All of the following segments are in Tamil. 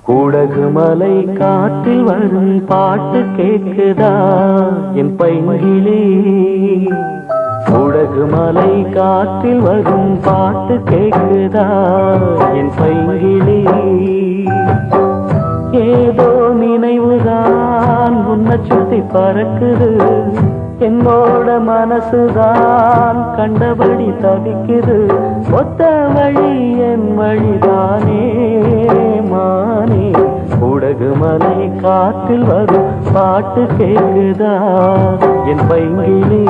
கூடகுமலை காட்டில் வரும் பாட்டு கேக்குதா என் பைங்கிளி? கூடகுமலை காட்டில் வரும் பாட்டு கேக்குதா என் பைங்கிளி? ஏதோ நினைவுதான் உன்னை சுத்தி பறக்குது, என்னோட மனசுதான் கண்டபடி தவிக்குது. ஒத்த வழி என் வழிதானே மானே. கூடகுமலை காற்றில் வரும் பாட்டு கேக்குதா என் பைங்கிளி?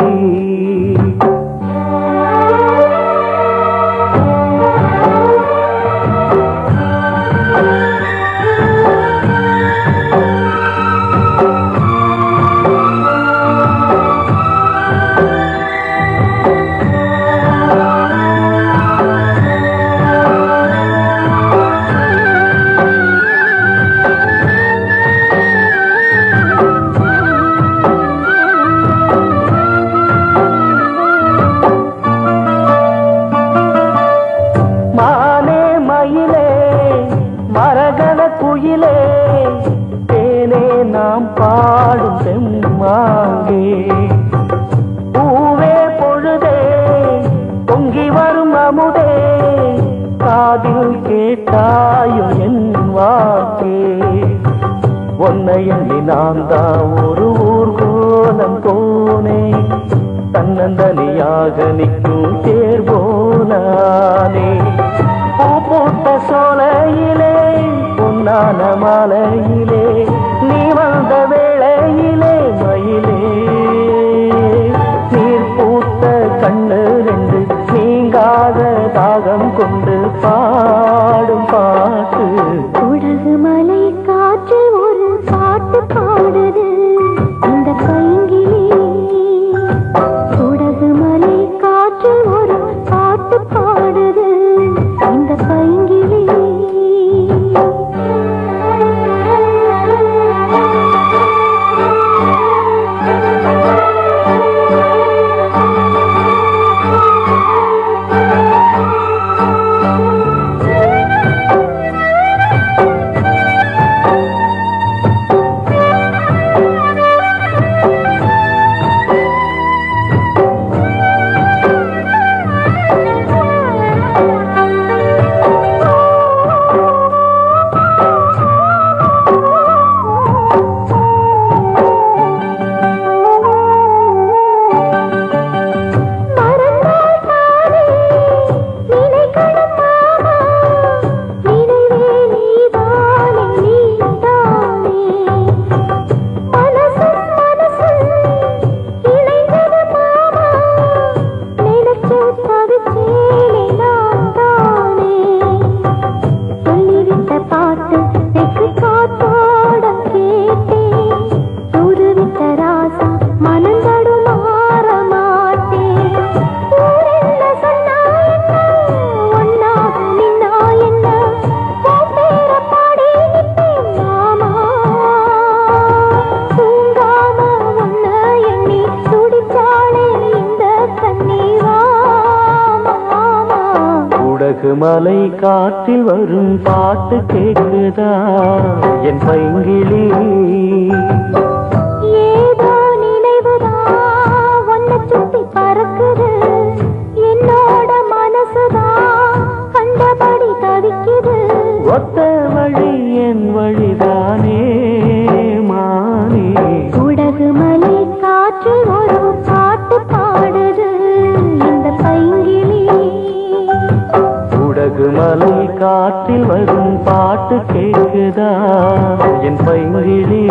மரகத குயிலே தேனே நாம் பாடும் செம்மாங்கே, பூவே பொழுதே பொங்கி வரும் அமுதே காதில் கேட்டாயோ என் வாக்கே. ஒன்னை எண்ணி நான் தான் ஒரு ஊர்கோலம் போனே, தன்னந்தனியாக நிற்கும் தேர் போனானே. பூப்பூட்ட சோலையிலே பொன்னான மாலையிலே நீ வந்த வேளையிலே மயிலே, நீர் பூத்த கண்ணு ரெண்டு நீங்காத தாகம் கொண்டு பாடும் பாட்டு. கூடகுமலை காற்று ஒரு பாட்டு பாடுது இந்த பைங்கிளி. கூடகுமலை காற்று ஒரு பாட்டு பாடுது இந்த பைங்கிளி. கூடகுமலை காற்றில் வரும் பாட்டு கேக்குதா என் பைங்கிளி? ஏதோ நினைவுதான் உன்னை சுத்தி பறக்குது, என்னோட மனசுதான் கண்டபடி தவிக்குது. ஒத்த வழி என் வழிதானே மானே. கூடகுமலை காற்று ஒரு பாட்டு பாடுது இந்த பைங்கிளி. கூடகுமலை காற்றில் வரும் பாட்டு கேக்குதா என் பைங்கிளி?